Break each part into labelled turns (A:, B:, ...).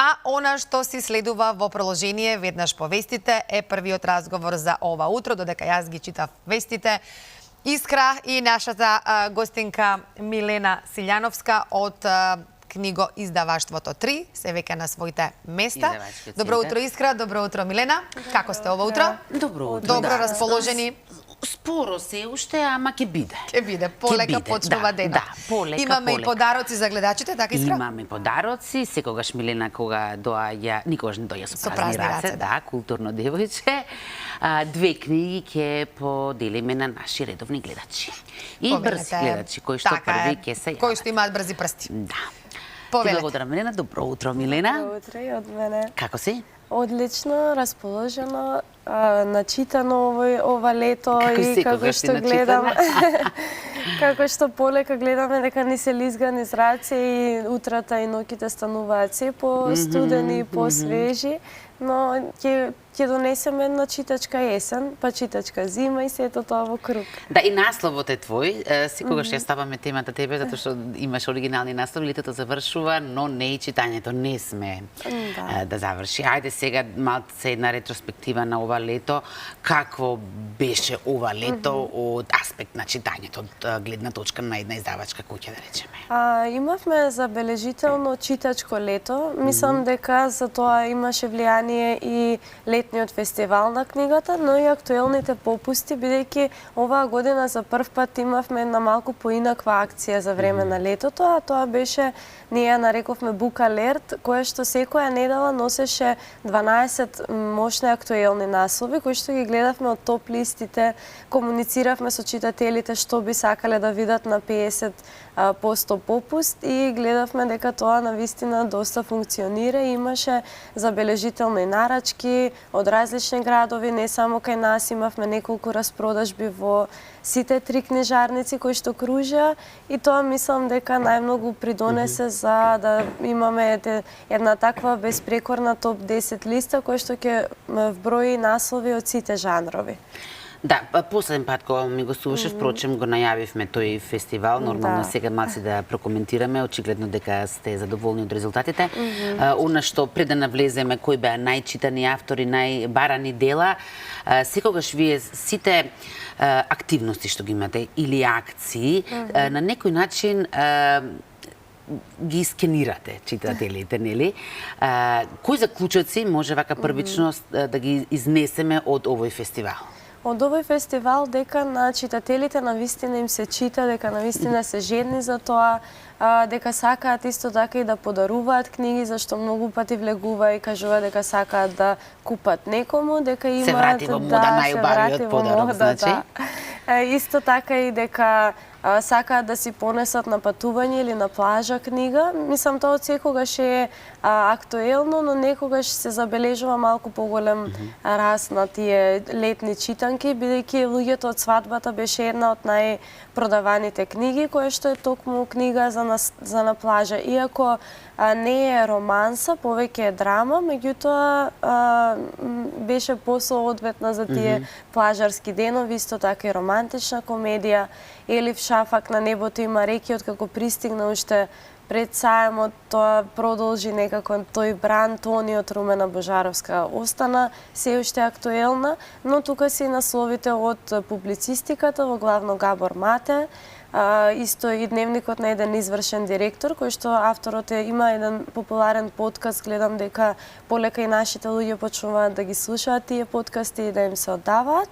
A: А она што си следува во продолжение веднаш по вестите е првиот разговор за ова утро, додека јас ги читав вестите. Искра и нашата гостинка Милена Силјановска од книгоиздаваштвото 3 се веќе на своите места. Добро утро, Искра, добро утро, Милена. Како сте ова утро?
B: Добро утро.
A: Добро расположени?
B: Споро се уште, ама ќе биде.
A: Ќе биде, полека почнува денот.
B: Да, полека.
A: Имаме и подароци за гледачите, така Искра?
B: Имаме подароци, секогаш Милена кога доаѓа, никогаш не доаѓа со празни раце, да, културно девојче. Две книги ќе поделиме на наши редовни гледачи. И брзи гледачи, кои што први ќе се јават.
A: Кои што имаат брзи прсти.
B: Да.
A: Повелете.
B: Благодарам, Милена. Добро утро, Милена.
C: Добро утро и од мене.
B: Како си?
C: Одлично, расположено, начитано ова лето и како што
B: гледам
C: како што полека гледаме дека ни се лизга низ раце и утрата и ноќите стануваат се по-студени, по-свежи, но ќе донесеме една читачка есен, па читачка зима и сето тоа во круг.
B: Да, и насловот е твој. Секогаш ја ставаме темата тебе, затоа што имаш оригинални наслови, летото завршува, но не и читањето не сме да заврши. Ајде сега малце една ретроспектива на ова лето. Какво беше ова лето од аспект на читањето, од гледна точка на една издавачка куќа, да речеме?
C: Имавме забележително читачко лето. Мислам дека за тоа имаше влијание и летниот фестивал на книгата, но и актуелните попусти, бидејќи оваа година за прв пат имавме една малку поинаква акција за време на летото, а тоа беше, ние ја нарековме Book Alert, која што секоја недела носеше 12 мощни актуелни наслови, кои што ги гледавме од топ листите, комунициравме со читателите што би сакале да видат на 50% попуст и гледавме дека тоа навистина доста функционира и имаше забележителни нарачки од различни градови, не само кај нас, имавме неколку распродажби во сите 3 книжарници кои што кружеа и тоа мислам дека најмногу придонесе за да имаме една таква безпрекорна топ 10 листа која што ќе вброи наслови од сите жанрови.
B: Да, последен пат кога ми гостуваше, впрочем го најавивме тој фестивал, нормално сега малци да прокоментираме, очигледно дека сте задоволни од резултатите. Она што пред да навлеземе кои беа најчитани автори, најбарани дела, секогаш вие сите активности што ги имате или акции, на некој начин ги скенирате читателите, нели? Кои заклучоци може вака првично да ги изнесеме од овој фестивал?
C: Од овој фестивал дека на читателите навистина им се чита, дека навистина се жедни за тоа, дека сакаат исто така и да подаруваат книги, зашто многу пати влегува и кажува дека сакаат да купат некому, дека имаат
B: се врати во мода најубавиот подарок, значи.
C: Исто така и дека сакаат да си понесат на патување или на плажа книга. Мислам, тоа од секогаш е актуелно, но некогаш се забележува малку поголем раст на тие летни читанки, бидејќи луѓето од свадбата беше една од најпродаваните книги, која што е токму книга за на плажа. Иако не е романса, повеќе е драма, меѓутоа беше посоодветна за тие плажарски денови, исто така и романтична комедија. Елиф Шафак на небото има реки, откако пристигна уште пред сајмот, тоа продолжи некако тој бран, тони од Румена Божаровска остана се уште актуелна, но тука се и насловите од публицистиката, во главно Габор Мате, исто и дневникот на еден извршен директор, кој што авторот има еден популарен подкаст, гледам дека полека и нашите луѓе почнуваат да ги слушаат тие подкасти и да им се оддаваат.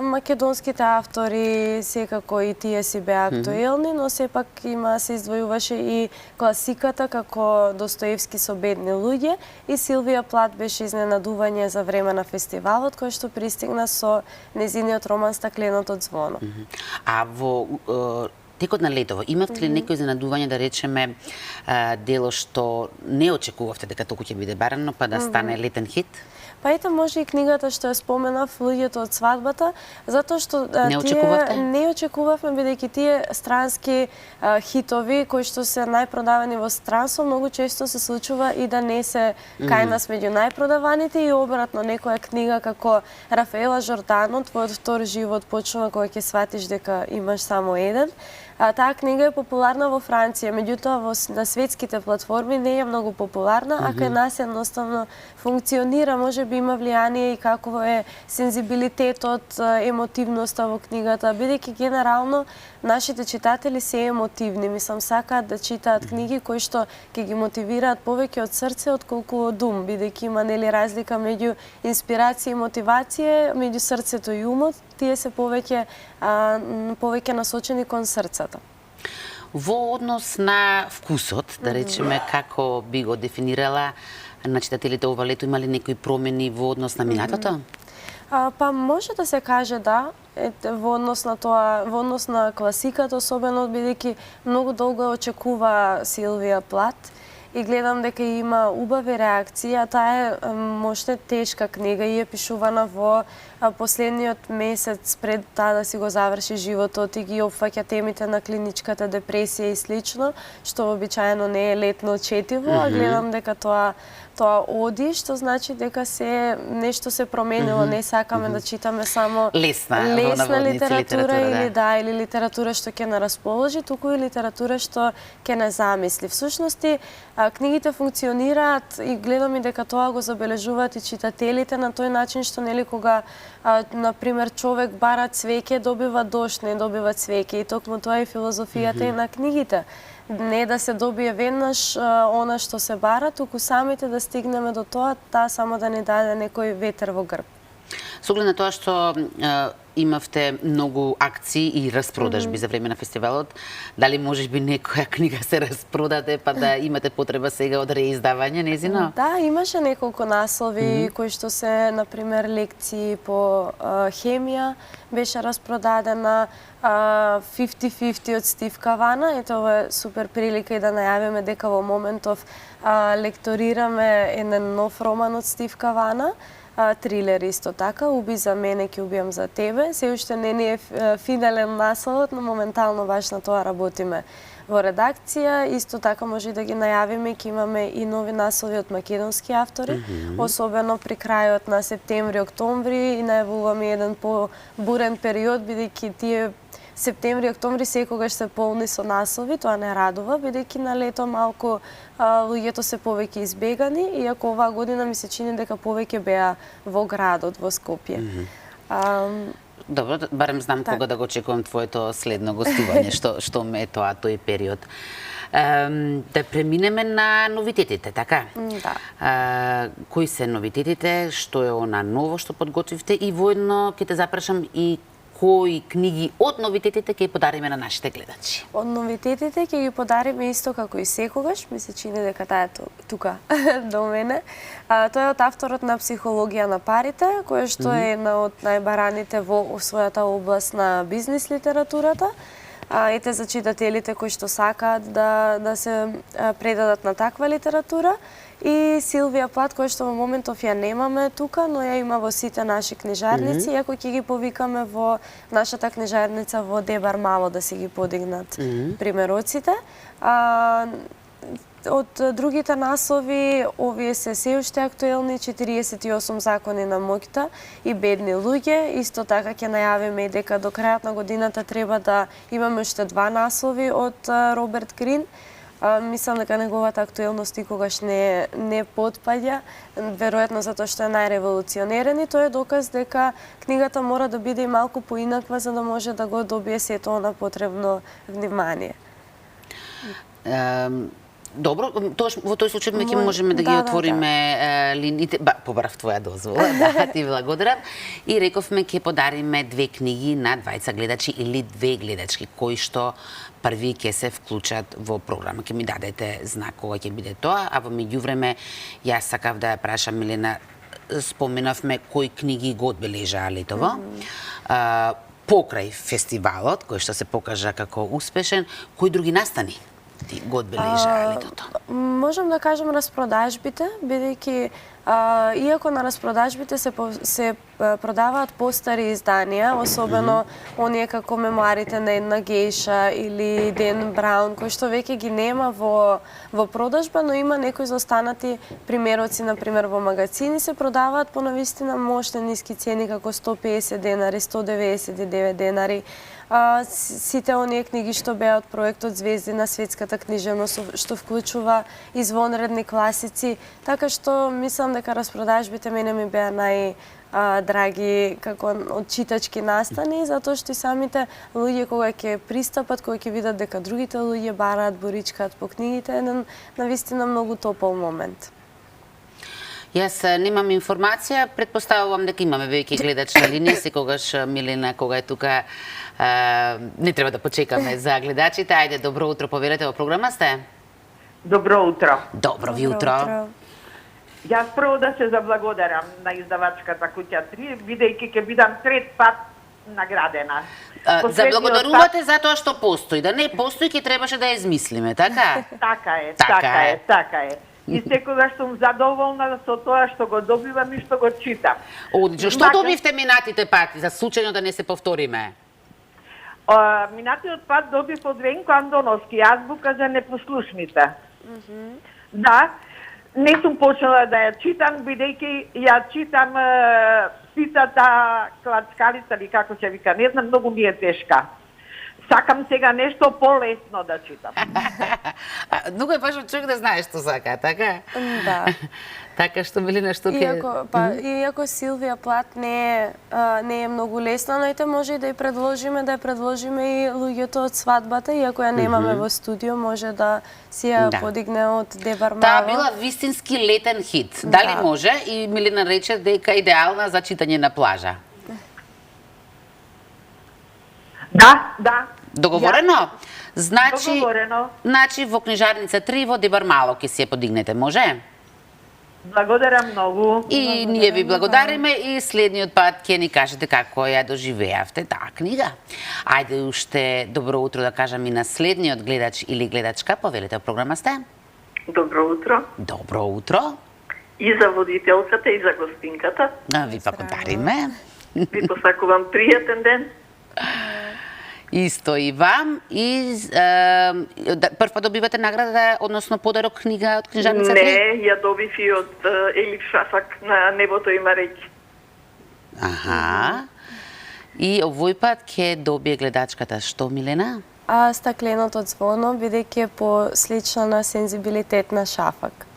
C: Македонските автори секако и тие си беа актуелни, но сепак се издвојуваше и класиката како Достоевски со бедни луѓе и Силвија Плат беше изненадување за време на фестивалот кој што пристигна со незиниот роман Стакленото ѕвоно.
B: А во текот на летово имавте ли некој изненадување, да речеме, дело што не очекувавте дека толку ќе биде барано, па да стане летен хит?
C: Па ете може и книгата што ја споменав, Луѓето од свадбата, затоа што не очекувавме, бидејќи тие странски хитови кои што се најпродавани во странство, многу често се случува и да не се кај нас меѓу најпродаваните и обратно некоја книга како Рафаела Жордано, твојот втор живот почнува кога ќе сватиш дека имаш само еден. Таа книга е популарна во Франција, меѓутоа на светските платформи не е многу популарна, а кај нас едноставно функционира, може би има влијание и какво е сензибилитетот, емотивноста во книгата, бидејќи генерално нашите читатели се емотивни, мислам сакаат да читаат книги кои што ќе ги мотивираат повеќе од срце отколку од ум, бидејќи има нели разлика меѓу инспирација и мотивација, меѓу срцето и умот, тие се повеќе насочени кон срцето.
B: Во однос на вкусот, да речеме, како би го дефинирала на читателите ова лето, има ли некои промени во однос на минатото?
C: Па може да се каже да, во однос на тоа, во однос на класиката, особено бидејќи многу долго очекува Силвија Плат и гледам дека има убави реакции, а таа е можда тешка книга и е пишувана во последниот месец пред таа да си го заврши животот и ги опфаќа темите на клиничката депресија и слично, што обичаено не е летно четиво, а гледам дека тоа оди, што значи дека нешто се променило, не сакаме да читаме само лесна литература или литература што ќе не расположи, туку и литература што ќе не замисли. Всушности, книгите функционираат и гледам и дека тоа го забележуваат и читателите на тој начин што нели кога например човек бара цвеќе, добива дожд, не добива цвеќе и токму тоа е филозофијата и на книгите. Не да се добие веднаш она што се бара, туку самите да стигнеме до тоа, таа само да ни даде некој ветер во грб.
B: Со оглед на тоа што имавте многу акции и распродажби за време на фестивалот, дали можеби некоја книга се распродаде па да имате потреба сега од реиздавање незино?
C: Да, имаше неколку наслови кои што се, например, лекции по хемија, беше распродадена 50-50 од Стив Кавана. Ето ова е супер прилика и да најавиме дека во моментов лекторираме еден нов роман од Стив Кавана, трилер исто така, Уби за мене, ќе убијам за тебе. Се уште не ни е финален насловот, но моментално баш на тоа работиме во редакција. Исто така може да ги најавиме, ќе имаме и нови наслови од македонски автори, особено при крајот на септември-октомври и најавуваме еден по-бурен период, бидејќи тие септември-октомври секогаш се полни со наслови, тоа не радува, бидејќи на лето малку луѓето се повеќе избегани, иако оваа година ми се чини дека повеќе беа во градот, во Скопје.
B: Добро, барем знам кога да го очекувам твоето следно гостување, што ме е тоа тој период. Да преминеме на новитетите, така?
C: Да.
B: Кои се новитетите, што е она ново што подготвивте и воедно ќе те запрашам и кои книги од новитетите ќе подариме на нашите гледачи?
C: Од новитетите ќе ги подариме исто како и секогаш, ми се чини дека таа е тука до мене. Тоа е од авторот на Психологија на парите, која што е една од најбараните во својата област на бизнис литературата. Ете за читателите кои што сакаат да се предадат на таква литература. И Силвија Плат, која што во моментов ја немаме тука, но ја има во сите наши книжарници, иако ќе ги повикаме во нашата книжарница во Дебар Мало да си ги подигнат примероците. Од другите наслови, овие се уште актуелни, 48 закони на моќта и бедни луѓе. Исто така ќе најавиме и дека до крајот на годината треба да имаме уште 2 наслови од Роберт Грин. Мислам дека неговата актуелност никогаш не потпаѓа, веројатно затоа што е најреволуционерен и тоа е доказ дека книгата мора да биде и малку поинаква за да може да го добие сето она потребно внимание.
B: Добро, во тој случај ќе можеме да ги отвориме линиите. Побарав твоја дозвола, ти благодарам. И рековме ќе подариме 2 книги на 2 гледачи или 2 гледачки кои што први ќе се вклучат во програма. Ќе ми дадете знак кога ќе биде тоа, а во меѓувреме јас сакав да ја прашам Милена, споменавме кои книги го одбележаа летово. Покрај фестивалот, кој што се покажа како успешен, кои други настани ти го одбележаа летото?
C: Можам да кажам распродажбите, бидејќи иако на распродажбите се продаваат постари изданија, особено оние како мемуарите на една гејша или Ден Браун, кои што веќе ги нема во продажба, но има некои заостанати примероци, например во магазини се продаваат по навистина мощни ниски цени како 150 денари, 199 денари. Сите оние книги што беа од проектот Звезди на светската книжевност, што вклучува извонредни класици, така што мислам дека распродажбите мене ми беа драги како од читачки настани, затоа што и самите луѓе кога ќе пристапат, кога ќе видат дека другите луѓе бараат, боричкаат по книгите, еден навистина многу топол момент.
B: Јас немам информација, предпоставувам дека имаме веќе гледач на линија, секогаш Милена кога е тука не треба да почекаме за гледачите. Ајде, добро утро, повелете, во програма сте?
D: Добро утро.
B: Добро ви утро.
D: Јас прво да се заблагодарам на издавачката Куќа 3, бидејќи ќе бидам трет пат наградена.
B: Заблагодарувате за тоа што постои. Да не постои, ќе требаше да ја измислиме, така?
D: Така е. И секогаш сум задоволна со тоа што го добивам и што го читам.
B: Одлично. Што добивте минатите пати, за случајно да не се повториме?
D: Минатиот пат добив од Венко Андоновски, азбука за непослушните. Да, не сум почнала да ја читам, бидејќи ја читам Птицата клачкалица или како се вика, не знам, многу ми е тешка. Сакам сега нешто полесно да читам.
B: Многу е важно човек да знае што сака, така?
C: Да.
B: Така што Милена, што ќе...
C: Иако Силвија Плат не е многу лесна, но ете може и да ја предложиме и луѓето од свадбата, иако ја немаме во студио, може да си ја подигне од Дебар Мало.
B: Таа била вистински летен хит. Дали може? И Милена рече дека идеална за читање на плажа.
D: Да.
B: Договорено?
D: Договорено.
B: Значи во книжарница 3 во Дебар Мало ќе си ја подигнете, може?
D: Благодарам многу.
B: И ние ви благодариме и следниот пат ќе ни кажете како ја доживеавте таа книга. Ајде уште добро утро да кажам и на следниот гледач или гледачка. Повелете, програма сте?
E: Добро утро.
B: Добро утро.
E: И за водителката и за гостинката.
B: Ви благодариме.
E: Ви посакувам пријатен ден.
B: Исто и вам. И прв пат добивате награда, односно подарок книга од книжарница 3?
E: Не, ја добив и од Елиф Шафак на Небото има реки.
B: Аха. И овој пат ќе добие гледачката што, Милена?
C: Стакленото звоно, бидејќи е послична на Сензибилитет на Шафак.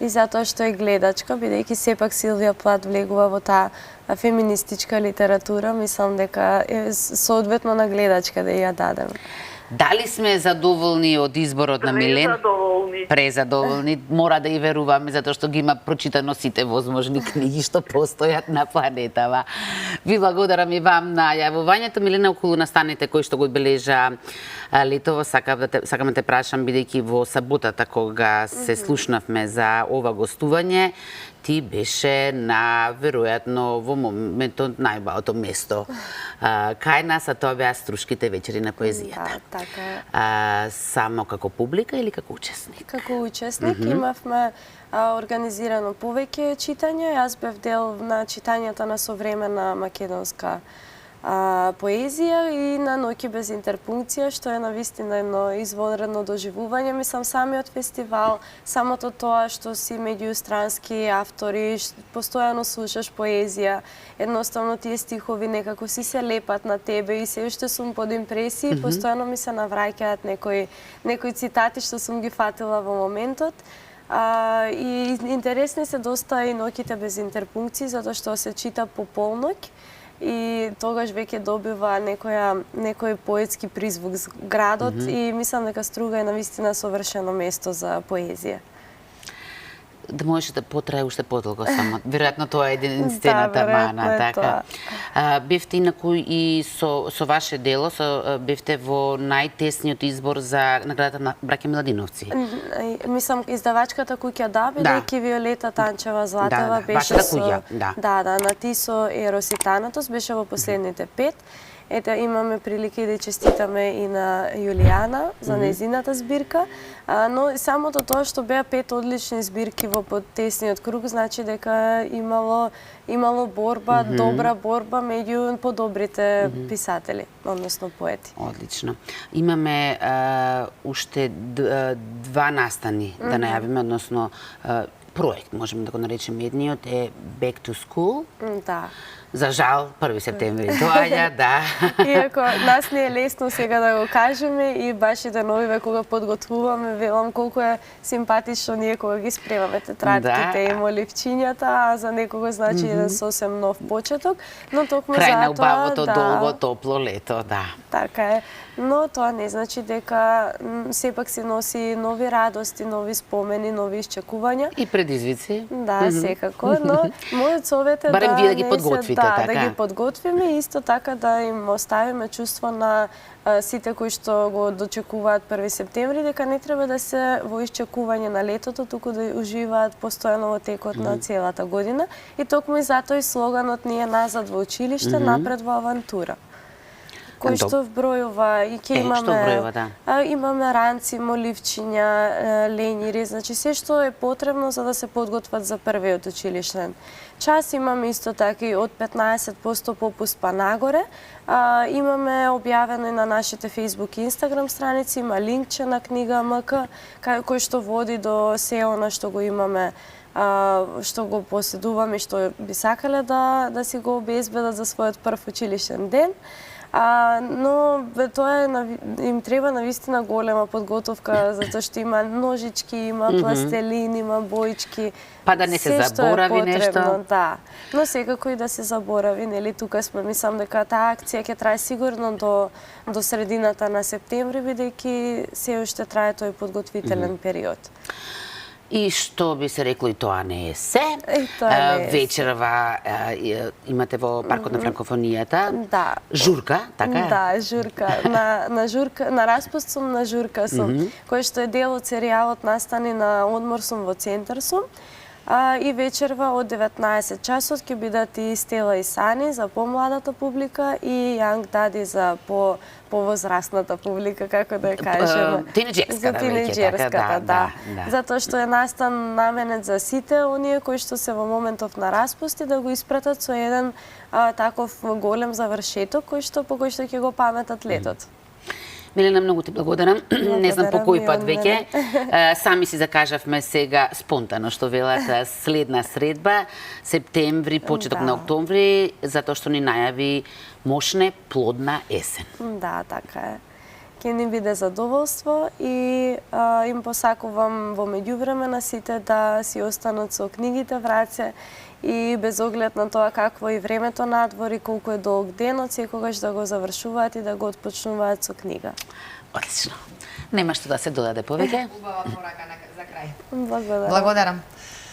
C: И затоа што е гледачка, бидејќи сепак Силвија Плат влегува во таа феминистичка литература, мислам дека е соодветно на гледачка да ја дадеме.
B: Дали сме задоволни од изборот на Милен?
E: Презадоволни.
B: Презадоволни. Мора да и веруваме, затоа што ги има прочитано сите возможни книги што постојат на планетава. Ви благодарам и вам на јавувањето. Милена, околу настаните кои што го одбележа летово, сакам да те прашам, бидејќи во саботата кога се слушнавме за ова гостување, ти беше на, веројатно, во моментот најубавото место кај нас, а тоа беа Струшките вечери на поезијата.
C: Да, така.
B: Само како публика или како учесник?
C: Како учесник имавме организирано повеќе читања. Јас бев дел на читањата на современа македонска поезија и на Ноќи без интерпункција, што е навистина едно извонредно доживување. Мислам, самиот фестивал, самото тоа што си меѓу странски автори, постојано слушаш поезија, едноставно тие стихови некако си се лепат на тебе и се уште сум под импресии, постојано ми се навраќаат некои цитати што сум ги фатила во моментот. И интересни се доста и Ноќите без интерпункции, затоа што се чита по полноќ и тогаш веќе добива некој поетски призвук градот и мислам дека Струга е навистина совршено место за поезија.
B: Да можеше да потрае уште подолго само. Веројатно тоа е единствената мана, така. Бевте инаку и со ваше дело, бевте во најтесниот избор за наградата на Браќа Миладиновци.
C: Мислам, издавачката Куќа бидејќи Виолета Танчева Златева беше
B: со...
C: на Тисо Ерос и Танатос, беше во последните 5. Ете, имаме прилики да честитаме и на Јулијана за нејзината збирка, но самото тоа што беа 5 одлични збирки во потесниот круг, значи дека имало борба, добра борба меѓу подобрите писатели, односно поети.
B: Одлично. Имаме уште два настани да најавиме, односно проект, можеме да го наречеме. Едниот е Back to School.
C: Да.
B: За жал, 1 септември доаѓа, да.
C: Иако нас не е лесно сега да го кажеме и баш и деновиве кога подготвуваме, велам колку е симпатично ние кога ги спремаме тетрадките и моливчињата, а за некого значи еден сосем нов почеток, но токму
B: Крај на
C: затоа,
B: убавото, долго, топло лето, да.
C: Така е. Но тоа не значи дека сепак се носи нови радости, нови спомени, нови исчекувања.
B: И предизвици.
C: Да, секако, но мојот совет е
B: барем вие да ги подготвите, така.
C: Да ги подготвиме и исто така да им оставиме чувство на сите кои што го дочекуваат 1 септември, дека не треба да се во исчекување на летото, туку да уживаат постојано во текот на целата година. И токму и затоа и слоганот ни е назад во училиште, напред во авантура. Кој што вбројува и ќе имаме
B: што вбројува, да.
C: Имаме ранци, моливчиња, ленјири, значи се што е потребно за да се подготват за првиот училиштен час. Имаме исто така и од 15% попуст па нагоре. Имаме објавено и на нашите Facebook и Instagram страници, има линкче на книга МК кој што води до се она што го имаме, што го поседуваме и што би сакале да си го обезбедат за својот прв училиштен ден. Но тоа им треба навистина голема подготовка, затоа што има ножички, има пластелин, има боички.
B: Па да не се заборави нешто.
C: Да. Но секако и да се заборави, нели, тука сме, мислам дека таа акција ќе трае сигурно до средината на септември, бидејќи се уште трае тој подготвителен период.
B: И што би се рекло, и тоа не е се. Вечерва имате во паркот на франкофонијата.
C: Да.
B: Журка, така е?
C: Да, журка. На распуст сум, на журка сум, кој што е дел од серијалот Настани на одмор сум во центар сум. И вечерва од 19 часот ќе бидат и Стела и Сани за помладата публика и Јанг Дади за повозрастната публика, како да ја кажеме.
B: Тинеџерската,
C: да. Затоа што е настан наменет за сите оние кои што се во моментов на распуст и да го испратат со еден таков голем завршеток по кој што ќе го паметат летот.
B: Милена, многу ти благодарам. Не знам по кој пат веќе. Сами си закажавме сега спонтано, што велат, следна средба, септември, почеток на октомври, затоа што ни најави мошне, плодна есен.
C: Да, така е. Ке ни биде задоволство и им посакувам во меѓувреме на сите да си останат со книгите в раце и без оглед на тоа какво и времето надвор и колку е долг денот, секогаш да го завршуваат и да го отпочнуваат со книга.
B: Одлично. Нема што да се додаде повеќе.
A: Убава порака за крај.
C: Благодарам.
A: Благодарам.